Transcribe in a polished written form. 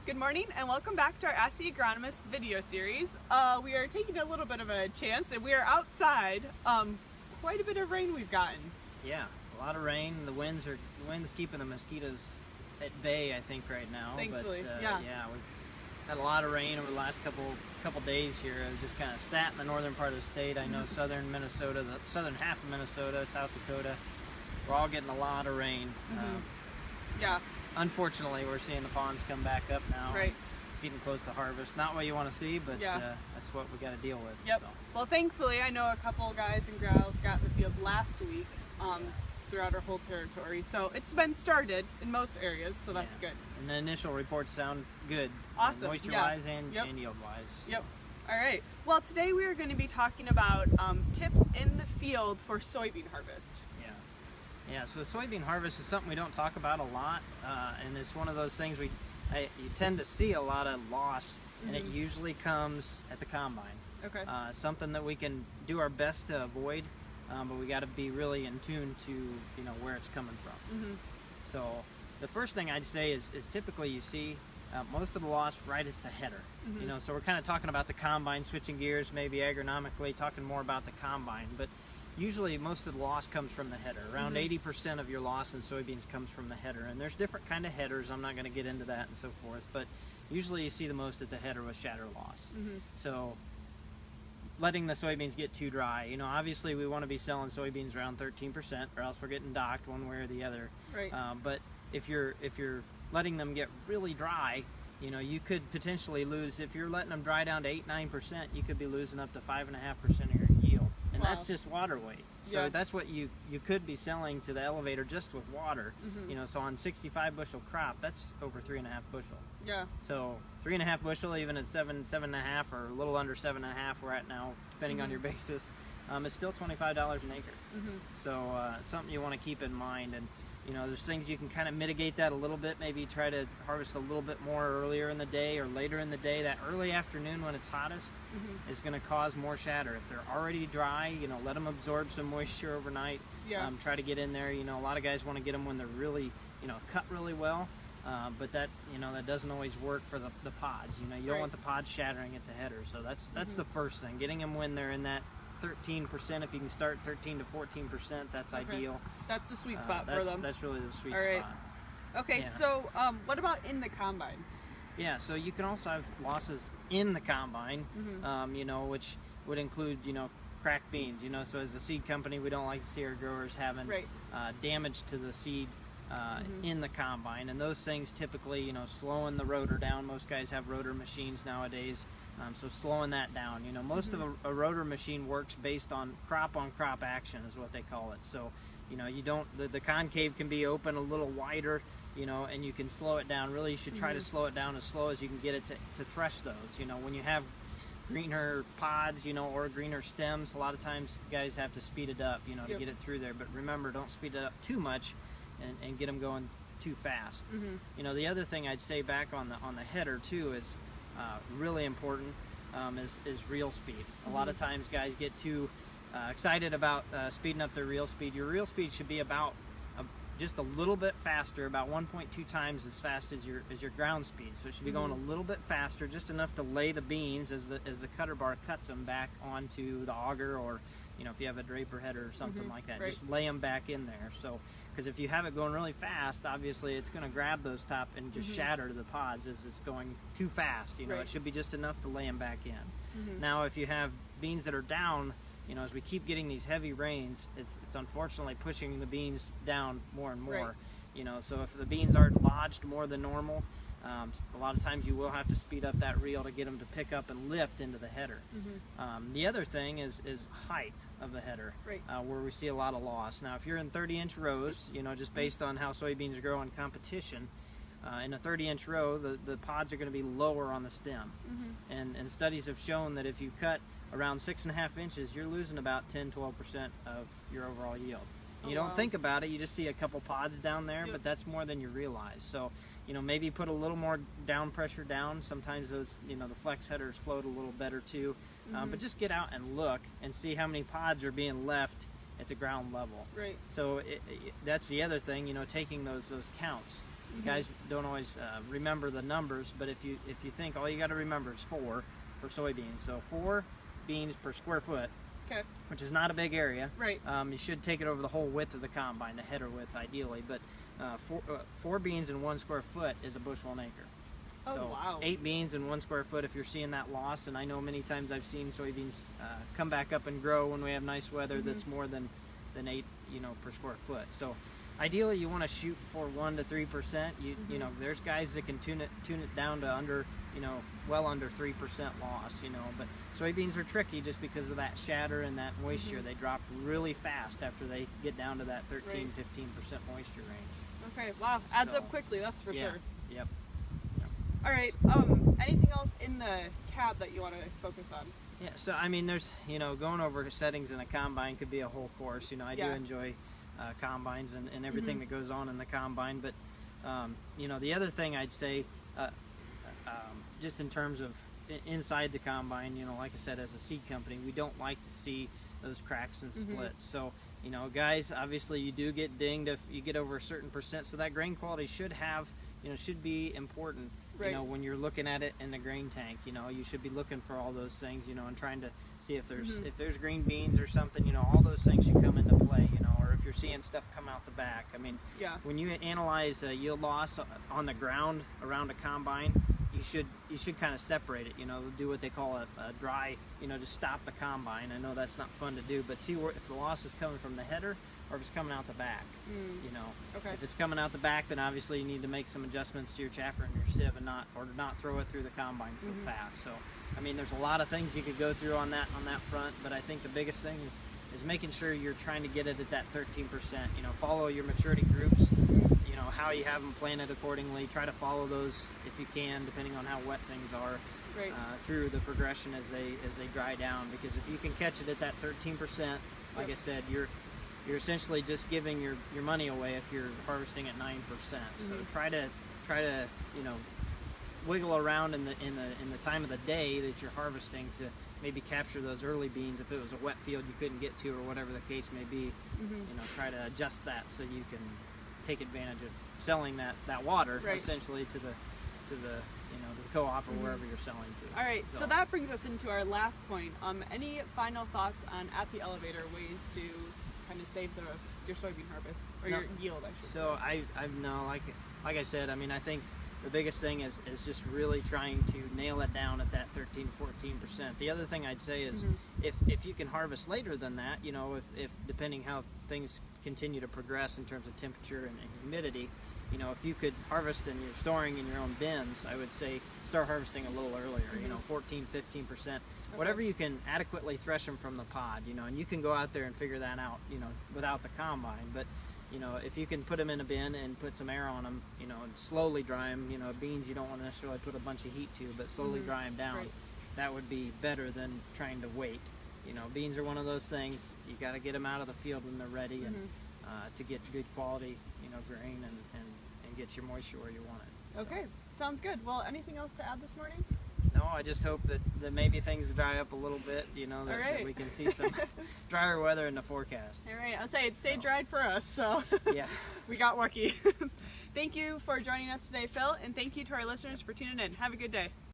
Good morning and welcome back to our Ask the Agronomist video series. We are taking a little bit of a chance and we are outside. Quite a bit of rain we've gotten. Yeah, a lot of rain. The wind's keeping the mosquitoes at bay, I think, right now. Thankfully, but, yeah. We've had a lot of rain over the last couple days here. It just kind of sat in the northern part of the state. I know southern Minnesota, the southern half of Minnesota, South Dakota, we're all getting a lot of rain. Yeah. Unfortunately, we're seeing the ponds come back up now. Right. Getting close to harvest. Not what you want to see, but yeah. That's what we got to deal with. Yep. So. Well, thankfully, I know a couple guys and gals got in the field last week throughout our whole territory. So it's been started in most areas, so that's good. And the initial reports sound good. Awesome. Moisture-wise and yield-wise. Yep. All right. Well, today we are going to be talking about tips in the field for soybean harvest. Yeah, so soybean harvest is something we don't talk about a lot, and it's one of those things you tend to see a lot of loss, and it usually comes at the combine. Okay. Something that we can do our best to avoid, but we got to be really in tune to where it's coming from. So the first thing I'd say is typically you see most of the loss right at the header. So we're kind of talking about the combine, switching gears, maybe agronomically talking more about the combine, but usually most of the loss comes from the header. Around 80% of your loss in soybeans comes from the header, and there's different kind of headers. I'm not going to get into that and so forth, but usually you see the most at the header with shatter loss. So letting the soybeans get too dry, obviously we want to be selling soybeans around 13%, or else we're getting docked one way or the other. Right. But if you're letting them get really dry, you could potentially lose. If you're letting them dry down to 8-9%, you could be losing up to 5.5% of your yield. And that's just water weight. So that's what you could be selling to the elevator just with water. So on 65 bushel crop, that's over 3.5 bushel. Yeah. So 3.5 bushel, even at 7.5, or a little under 7.5, we're at now, depending on your basis, it's still $25 an acre. So it's something you want to keep in mind. And there's things you can kind of mitigate that a little bit. Maybe try to harvest a little bit more earlier in the day or later in the day. That early afternoon when it's hottest is going to cause more shatter. If they're already dry, let them absorb some moisture overnight. Try to get in there. A lot of guys want to get them when they're really, cut really well. But that, that doesn't always work for the pods. You don't want the pods shattering at the header. So that's the first thing. Getting them when they're in that 13%. If you can start 13 to 14%, that's ideal. That's the sweet spot for them. That's really the sweet spot. Okay, yeah. so what about in the combine? Yeah, so you can also have losses in the combine, which would include, cracked beans. So as a seed company, we don't like to see our growers having damage to the seed in the combine, and those things typically, slowing the rotor down. Most guys have rotor machines nowadays. So slowing that down, most of a rotor machine works based on crop action is what they call it. So, you don't, the concave can be open a little wider, and you can slow it down. Really, you should try to slow it down as slow as you can get it to thresh those. When you have greener pods, or greener stems, a lot of times guys have to speed it up, to get it through there. But remember, don't speed it up too much and get them going too fast. The other thing I'd say back on the header too is, really important is reel speed. A lot of times guys get too excited about speeding up their reel speed. Your reel speed should be about just a little bit faster, about 1.2 times as fast as your ground speed. So it should be going a little bit faster, just enough to lay the beans as the cutter bar cuts them back onto the auger, or if you have a draper header or something like that, just lay them back in there. So because if you have it going really fast, obviously it's going to grab those top and just shatter the pods as it's going too fast. It should be just enough to lay them back in. Now, if you have beans that are down, as we keep getting these heavy rains, it's unfortunately pushing the beans down more and more. So if the beans are lodged more than normal, a lot of times you will have to speed up that reel to get them to pick up and lift into the header. The other thing is height of the header, where we see a lot of loss. Now, if you're in 30-inch rows, just based on how soybeans grow in competition, in a 30-inch row, the pods are going to be lower on the stem. And studies have shown that if you cut around 6.5 inches, you're losing about 10-12% of your overall yield. You don't think about it, you just see a couple pods down there, but that's more than you realize. So, maybe put a little more down pressure down. Sometimes those, the flex headers float a little better too. But just get out and look and see how many pods are being left at the ground level. So that's the other thing, taking those counts. Guys don't always remember the numbers, but if you think all you got to remember is 4 for soybeans. So 4 beans per square foot, okay, which is not a big area. Right. You should take it over the whole width of the combine, the header width ideally, but 4 beans in 1 square foot is a bushel an acre. Oh, so wow. 8 beans in 1 square foot if you're seeing that loss, and I know many times I've seen soybeans come back up and grow when we have nice weather that's more than 8, per square foot. So ideally you want to shoot for 1 to 3%. You know, there's guys that can tune it down to under, well under 3% loss, but soybeans are tricky just because of that shatter and that moisture. They drop really fast after they get down to that 13-15% moisture range. Okay, wow, adds up quickly, that's for sure. Yep. All right, anything else in the cab that you want to focus on? Yeah, so I mean, there's, going over settings in a combine could be a whole course. I do enjoy combines and everything that goes on in the combine, but the other thing I'd say, just in terms of inside the combine, like I said, as a seed company, we don't like to see those cracks and splits. So, guys, obviously you do get dinged if you get over a certain percent, so that grain quality should have, should be important. Right. When you're looking at it in the grain tank, you should be looking for all those things, and trying to see if there's green beans or something, all those things should come into play, or if you're seeing stuff come out the back. I mean, when you analyze yield loss on the ground around a combine, you should kind of separate it, do what they call a dry, just stop the combine. I know that's not fun to do, but see if the loss is coming from the header or if it's coming out the back. Okay. If it's coming out the back, then obviously you need to make some adjustments to your chaffer and your sieve, and not throw it through the combine so fast. So, I mean, there's a lot of things you could go through on that front, but I think the biggest thing is making sure you're trying to get it at that 13%. Follow your maturity groups. How you have them planted accordingly. Try to follow those if you can, depending on how wet things are, through the progression as they dry down. Because if you can catch it at that 13%, like I said, you're essentially just giving your money away if you're harvesting at 9%. So try to wiggle around in the time of the day that you're harvesting to maybe capture those early beans. If it was a wet field you couldn't get to, or whatever the case may be, try to adjust that so you can take advantage of selling that water essentially to the co-op or wherever you're selling to. All right, so that brings us into our last point. Any final thoughts on at the elevator ways to kind of save your soybean harvest or your yield, I should say? So I no, like I said, I mean, I think the biggest thing is just really trying to nail it down at that 13-14%. The other thing I'd say is if you can harvest later than that, if depending how things continue to progress in terms of temperature and humidity, if you could harvest and you're storing in your own bins, I would say start harvesting a little earlier, 14-15%, whatever you can adequately thresh them from the pod, and you can go out there and figure that out, without the combine. But if you can put them in a bin and put some air on them, and slowly dry them, beans you don't want to necessarily put a bunch of heat to, but slowly dry them down, that would be better than trying to wait. Beans are one of those things, you got to get them out of the field when they're ready, and to get good quality, grain and get your moisture where you want it. So. Okay, sounds good. Well, anything else to add this morning? No, I just hope that maybe things dry up a little bit, that we can see some drier weather in the forecast. All right, I'll say it stayed dried for us, so yeah, we got lucky. Thank you for joining us today, Phil, and thank you to our listeners for tuning in. Have a good day.